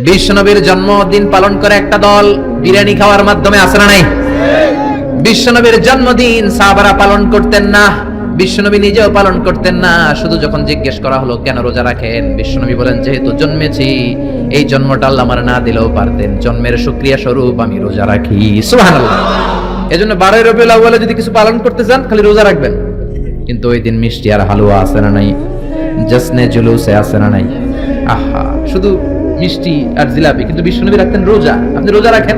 বিশ্বনবীর জন্মদিন পালন করে একটা দল বিরিয়ানি খাওয়ার মাধ্যমে, আছে না নাই? বিশ্বনবীর জন্মদিন সাহাবারা পালন করতেন না, বিশ্বনবী নিজেও পালন করতেন না। শুধু যখন জিজ্ঞেস করা হলো কেন রোজা রাখেন, বিশ্বনবী বলেন যেহেতু জন্মেছি, এই জন্মটা আল্লাহ আমার না দিলেও পারতেন, জন্মের শুকরিয়া স্বরূপ আমি রোজা রাখি। সুবহানাল্লাহ। এজন্য 12 রবিউল আউয়ালে যদি কিছু পালন করতে চান খালি রোজা রাখবেন, কিন্তু ওই দিন মিষ্টি আর হালুয়া আছে না নাই, জশ্নে জুলুসে আছে না নাই, আহা শুধু মিষ্টি আর জিলাপি, কিন্তু বিশ্বনবী রাখতেন রোজা। আপনি রোজা রাখেন,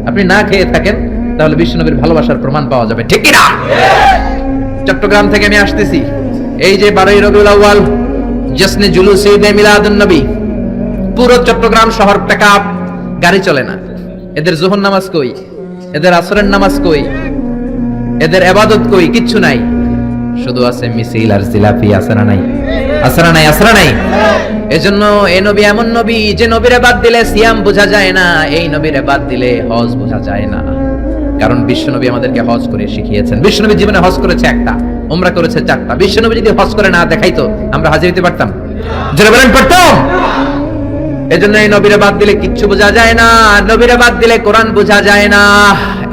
আপনি না খেয়ে থাকেন, তাহলে বিশ্বনবীর ভালোবাসার প্রমাণ পাওয়া যাবে, ঠিক কি না? চট্টগ্রাম থেকে আমি আসতেছি, এই যে 12 রবিউল আউয়াল জশ্নে জুলুসে ঈদে মিলাদুন নবী, পুরো চট্টগ্রাম শহর প্যাকআপ, গাড়ি চলে না। এদের যোহর নামাজ কই, এদের আসরের নামাজ কই, এদের ইবাদত কই? কিচ্ছু নাই, শুধু আছে মিছিল আর জিলাপি। আছে না নাই? আছে না নাই? আছে না নাই? এজন্য এই নবী এমন নবী যে নবীরে বাদ দিলে সিয়াম বোঝা যায় না, এই নবীরে বাদ দিলে হজ বোঝা যায় না। কারণ বিশ্বনবী আমাদেরকে হজ করে শিখিয়েছেন। বিশ্বনবী জীবনে হজ করেছে একটা, উমরা করেছে 4টা। বিশ্বনবী যদি হজ করে না দেখাইতো, আমরা হাজির হতে পারতাম? জোরে বলেন পারতাম? এজন্য এই নবীরে বাদ দিলে কিচ্ছু বোঝা যায় না, নবীরে বাদ দিলে কোরআন বোঝা যায় না।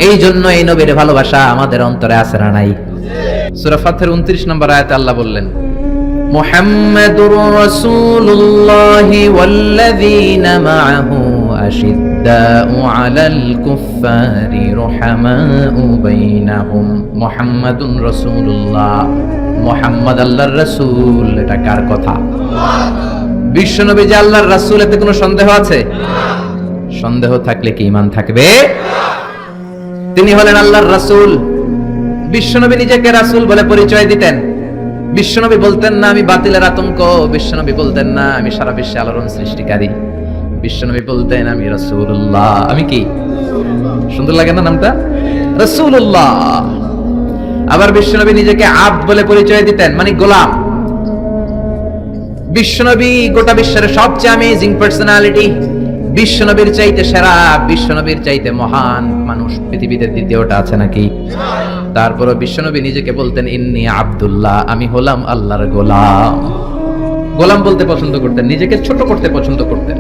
এই জন্য এই নবীর ভালোবাসা আমাদের অন্তরে আছে না নাই? সূরা ফাতিহার 29 নম্বর আয়াতে আল্লাহ বললেন, মুহাম্মাদুর রাসূলুল্লাহি ওয়াল্লাযীনা মাআহু আশিদ্দাউ আলাল কুফফারি রুহামাউ বাইনাহুম। মুহাম্মাদুর রাসূলুল্লাহ, মুহাম্মদ আল্লাহর রাসূল। এটা কার কথা? বিশ্বনবী যে আল্লাহর রাসূল, এতে কোনো সন্দেহ আছে? সন্দেহ থাকলে কি ঈমান থাকবে? তিনি হলেন আল্লাহর রাসূল। বিশ্বনবী নিজেকে রাসূল বলে পরিচয় দিতেন। বিশ্বনবী বলতেন না আমি বাতিলের আতঙ্ক, বিশ্বনবী বলতেন না আমি সারা বিশ্বে আলোড়ন সৃষ্টিকারী, বিশ্বনবী বলতেন আমি রাসূলুল্লাহ। আমি কি? সুন্দর লাগে না নামটা? রাসূলুল্লাহ। আবার বিশ্বনবী নিজেকে আব্দ বলে পরিচয় দিতেন, মানে গোলাম। বিশ্বনবী গোটা বিশ্বের সবচেয়ে অ্যামেজিং পার্সোনালিটি, বিশ্বনবীর চাইতে সেরা, বিশ্বনবীর চাইতে মহান মানুষ পৃথিবীতে দ্বিতীয়টা আছে নাকি? তারপরও বিশ্বনবী নিজেকে বলতেন ইন্নী আব্দুল্লাহ, আমি হলাম আল্লাহর গোলাম। গোলাম বলতে পছন্দ করতেন, নিজেকে ছোট করতে পছন্দ করতেন।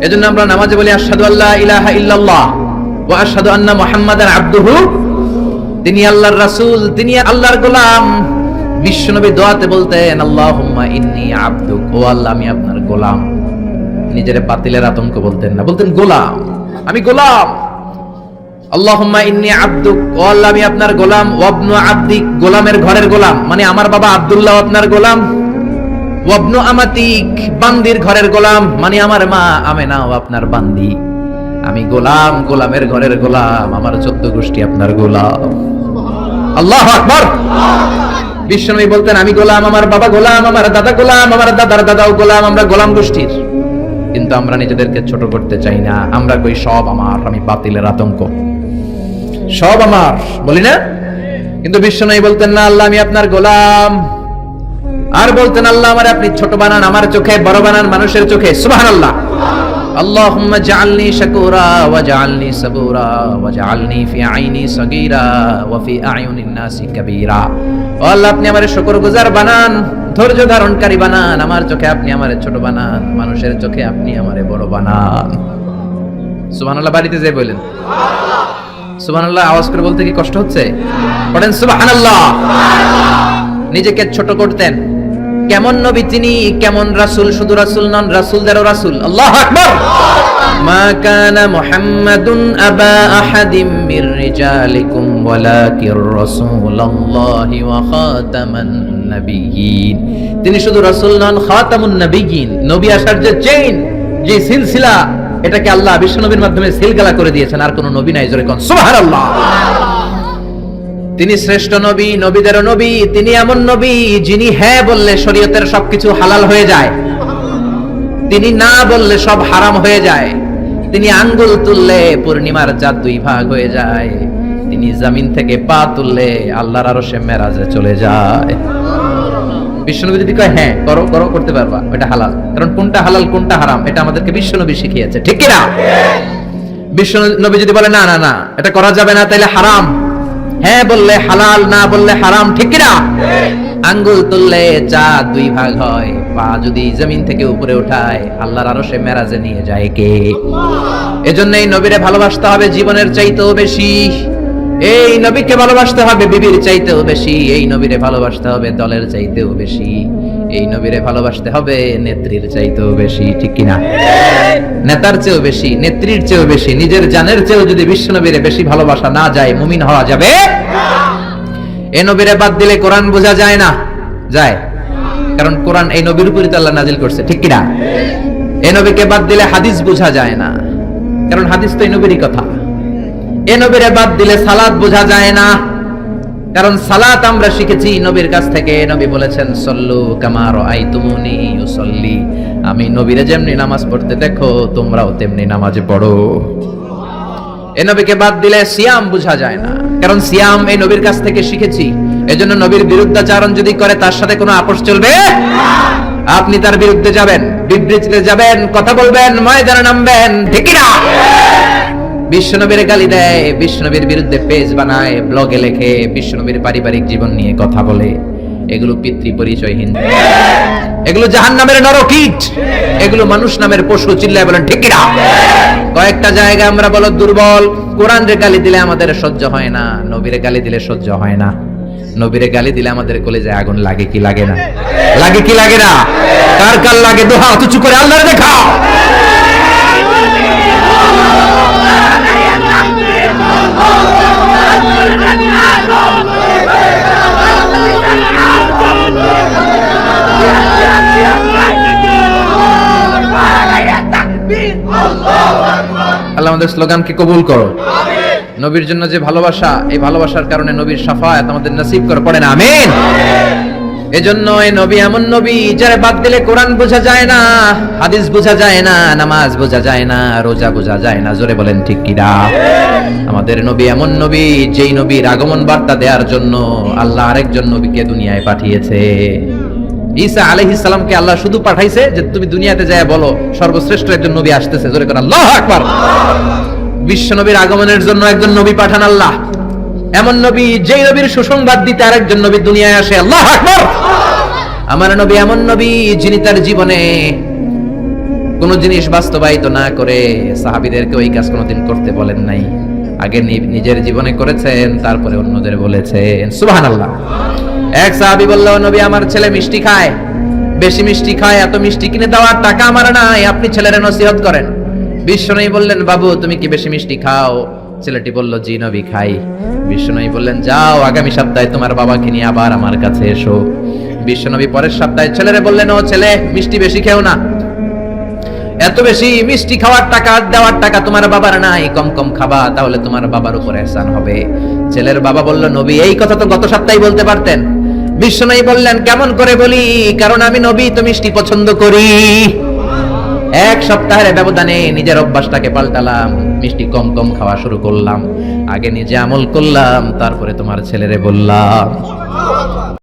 এজন্য আমরা নামাজে বলি আশহাদু আল্লা ইলাহা ইল্লাল্লাহ ওয়া আশহাদু আন্না মুহাম্মাদান আবদুহু। তিনি আল্লাহর রাসূল, তিনি আল্লাহর গোলাম। বিশ্বনবী দোয়াতে বলতেন আল্লাহুম্মা ইন্নী আবদুক, ও আল্লাহ আমি আপনার গোলাম। নিজের বাতিলের আতঙ্ক বলতেন না, বলতেন গোলাম, আমি গোলাম। আল্লাহুম্মা ইন্নী আবদুক, ও আল্লাহ আমি আপনার গোলাম। ওয়াবনু আবদিক, গোলামের ঘরের গোলাম, মানে আমার বাবা আব্দুল্লাহ আপনার গোলাম। ওয়াবনু আমাতিক, বান্দির ঘরের গোলাম, মানে আমার মা আমেনাও আপনার বান্দি। আমি গোলাম, গোলামের ঘরের গোলাম, আমার 14 গোষ্ঠী আপনার গোলাম। আল্লাহু আকবার। বিশ্বনবী বলতেন আমি গোলাম, আমার বাবা গোলাম, আমার দাদা গোলাম, আমার দাদার দাদাও গোলাম, আমরা গোলাম গোষ্ঠীর। কিন্তু আমরা নিজেদেরকে ছোট করতে চাই না, আমরা কই সব আমার, আমি বাতিলের আতঙ্ক, সব আমার, বলি না? কিন্তু বিশ্বনবী বলতেন না আল্লাহ আমি আপনার গোলাম। আর বলতেন আল্লাহ আমারে আপনি ছোট বানান, আমার চোখে বড় বানান, মানুষের চোখে। সুবহানাল্লাহ। আল্লাহুম্মা জাআলনি শাকুরা ওয়া জাআলনি সাবুরা ওয়া জাআলনি ফি আইনি সাগীরা ওয়া ফি আয়ুনিন নাসি কাবীরা। ও আল্লাহ আপনি আমারে শুকরগুজার বানান, ধৈর্য ধারণকারী বানান, আমার চোখে আপনি আমারে ছোট বানান, মানুষের চোখে আপনি আমারে বড় বানান। সুবহানাল্লাহ। বাড়িতে যাই বলেন সুবহানাল্লাহ। সুবহানাল্লাহ আওয়াজ করে বলতে কি কষ্ট হচ্ছে? পড়েন সুবহানাল্লাহ। নিজেকে ছোট করতেন। কেমন নবী তিনি, কেমন রাসূল, শুধু রাসূল নন, রাসূলদেরও রাসূল। আল্লাহু আকবার। মা কানা মুহাম্মাদুন আবা আহাদিম মির রিজালিকুম ওয়ালাকির রাসূলুল্লাহি ওয়া খাতামান নাবিয়্যিন। তিনি শুধু রাসূল নন, খাতামুন নাবিয়্যিন। নবী আসার যে চেইন, যে সিলসিলা, এটাকে আল্লাহ বিশ্বনবীর মাধ্যমে সিলগালা করে দিয়েছেন। আর কোন নবী নাই, জোরে কোন সুবহানাল্লাহ। তিনি শ্রেষ্ঠ নবী, নবীদেরও নবী। তিনি এমন নবী যিনি হ্যাঁ বললে শরীয়তের সবকিছু হালাল হয়ে যায়, তিনি না বললে সব হারাম হয়ে যায়। তিনি আঙ্গুল তুললে পূর্ণিমার চাঁদ 2 ভাগ হয়ে যায়। তিনি জমিন থেকে পা তুললে আল্লাহর আরশে মেরাজে চলে যায়। বিশ্বনবী যদি কয় হ্যাঁ করো করো, করতে পারবা, এটা হালাল। কারণ কোনটা হালাল কোনটা হারাম এটা আমাদেরকে বিশ্বনবী শিখিয়েছে, ঠিক কি না? বিশ্বনবী যদি বলে না না না এটা করা যাবে না, তাহলে হারাম, হ্যাঁ বললে হালাল, না বললে হারাম, ঠিক কি না? আঙ্গুল তুললে চাঁদ 2 ভাগ হয়, পা যদি জমিন থেকে উপরে উঠায় আল্লাহর আরশে মেরাজে নিয়ে যায় কে? এজন্য এই নবীরে ভালোবাসতে হবে জীবনের চাইতেও বেশি, এই নবীকে ভালোবাসতে হবে বিবির চাইতেও বেশি, এই নবীরে ভালোবাসতে হবে দলের চাইতেও বেশি, এই নবীরে ভালোবাসতে হবে নেত্রীর চাইতেও বেশি, ঠিক কিনা? নেতার চেয়েও বেশি, নেত্রীর চেয়েও বেশি, নিজের জানের চেয়েও যদি বিশ্ব নবীরে বেশি ভালোবাসা না যায় মুমিন হওয়া যাবে? এই নবীরে বাদ দিলে কোরআন বোঝা যায় না, যায়? কারণ কোরআন এই নবীর উপরই তো আল্লাহ নাজিল করছে, ঠিক কিনা? এই নবীকে বাদ দিলে হাদিস বোঝা যায় না, কারণ হাদিস তো এই নবীরই কথা। এই নবীরে বাদ দিলে সালাত বোঝা যায় না, কারণ সালাত আমরা শিখেছি নবীর কাছ থেকে। নবী বলেছেন সল্লু কামা রাআইতুমুনি উসাল্লি, আমি নবীরে যেমনি নামাজ পড়তে দেখো তোমরাও তেমনি নামাজ পড়ো। এই নবীকে বাদ দিলে সিয়াম বোঝা যায় না, কারণ সিয়াম এই নবীর কাছ থেকে শিখেছি। এজন্য নবীর বিরুদ্ধাচরণ যদি করে তার সাথে কোনো আপোষ চলবে? আপনি তার বিরুদ্ধে যাবেন, বিবৃতিতে যাবেন, কথা বলবেন, ময়দানে নামবেন, ঠিক না? বিশ্বনবীর গালি দেয়, বিশ্বনবীর বিরুদ্ধে পেজ বানায়, ব্লগে লেখে, বিশ্বনবীর পারিবারিক জীবন নিয়ে কথা বলে, এগুলো পিতৃ পরিচয়হীন, এগুলো জাহান্নামের নরকীট, এগুলো মানুষ নামের পশু। চিল্লায় বলেন ঠিক না? কয়েকটা জায়গা আমরা বলো দুর্বল। কোরআনের গালি দিলে আমাদের সহ্য হয় না, নবীরে গালি দিলে সহ্য হয় না। নবীরে গালি দিলে আমাদের কলিজায় আগুন লাগে কি লাগে না? লাগে কি লাগে না? কার কার লাগে? দুহাত উঁচু করে আল্লাহরে দেখাও। আল্লাহ আমাদের স্লোগানকে কবুল করো। নবীর জন্য যে ভালোবাসা, এই ভালোবাসার কারণে নবীর শাফায়াত আমাদের নসিব করে, পড়ে না আমিন? এজন্য এই নবী এমন নবী যারা বাদ দিলে কোরআন বোঝা যায় না, হাদিস বোঝা যায় না, নামাজ বোঝা যায় না, রোজা বোঝা যায় না। জোরে বলেন ঠিক কিনা? আমাদের নবী এমন নবী যেই নবীর আগমন বার্তা দেওয়ার জন্য আল্লাহ আরেকজন নবীকে দুনিয়ায় পাঠিয়েছে। ঈসা আলাইহিস সালামকে আল্লাহ শুধু পাঠাইছে যে তুমি দুনিয়াতে যায় বলো সর্বশ্রেষ্ঠ একজন নবী আসতেছে। জোরে করে আল্লাহু আকবার। বিশ্ব নবীর আগমনের জন্য একজন নবী পাঠান আল্লাহ, এমন নবী যেই নবীর সুসংবাদ দিতে আরেকজন নবী দুনিয়ায় আসে। আল্লাহু আকবার। আমার নবী এমন নবী যিনি তার জীবনে কোন জিনিস বাস্তবায়িত না করে সাহাবীদেরকে ওই কাজ কোনোদিন করতে বলেন নাই, আগে নিজের জীবনে করেছেন, তারপরে অন্যদের বলেছেন। সুবহানাল্লাহ। এক সাহাবী বলল, নবী আমার ছেলে মিষ্টি খায়, বেশি মিষ্টি খায়, এত মিষ্টি কিনে দেওয়ার টাকা আমার নাই, আপনি ছেলের নসিহত করেন। বিশ্বনবী বললেন, বাবু তুমি কি বেশি মিষ্টি খাও? ছেলেটি বলল, জি নবী খাই। বিশ্বনবী বললেন, যাও আগামী সপ্তাহে তোমার বাবাকে নিয়ে আবার আমার কাছে এসো। বিশ্বনবী পরের সপ্তাহে ছেলেরে বললেন, ও ছেলে মিষ্টি বেশি খেও না, এত বেশি মিষ্টি খাওয়ার টাকা দেওয়ার টাকা তোমার বাবার নাই, কম কম খাবা, তাহলে তোমার বাবার উপর ihsan হবে। ছেলের বাবা বলল, নবী এই কথা তো গত সপ্তাহে বলতে পারতেন। বিশ্বনবী বললেন, কেমন করে বলি, কারণ আমি নবী তো মিষ্টি পছন্দ করি। এক সপ্তাহের ব্যবধানে নিজের অভ্যাসটাকে পাল্টালাম, মিষ্টি কম কম খাওয়া শুরু করলাম, আগে নিজে আমল করলাম, তারপরে তোমার ছেলেরে বললাম।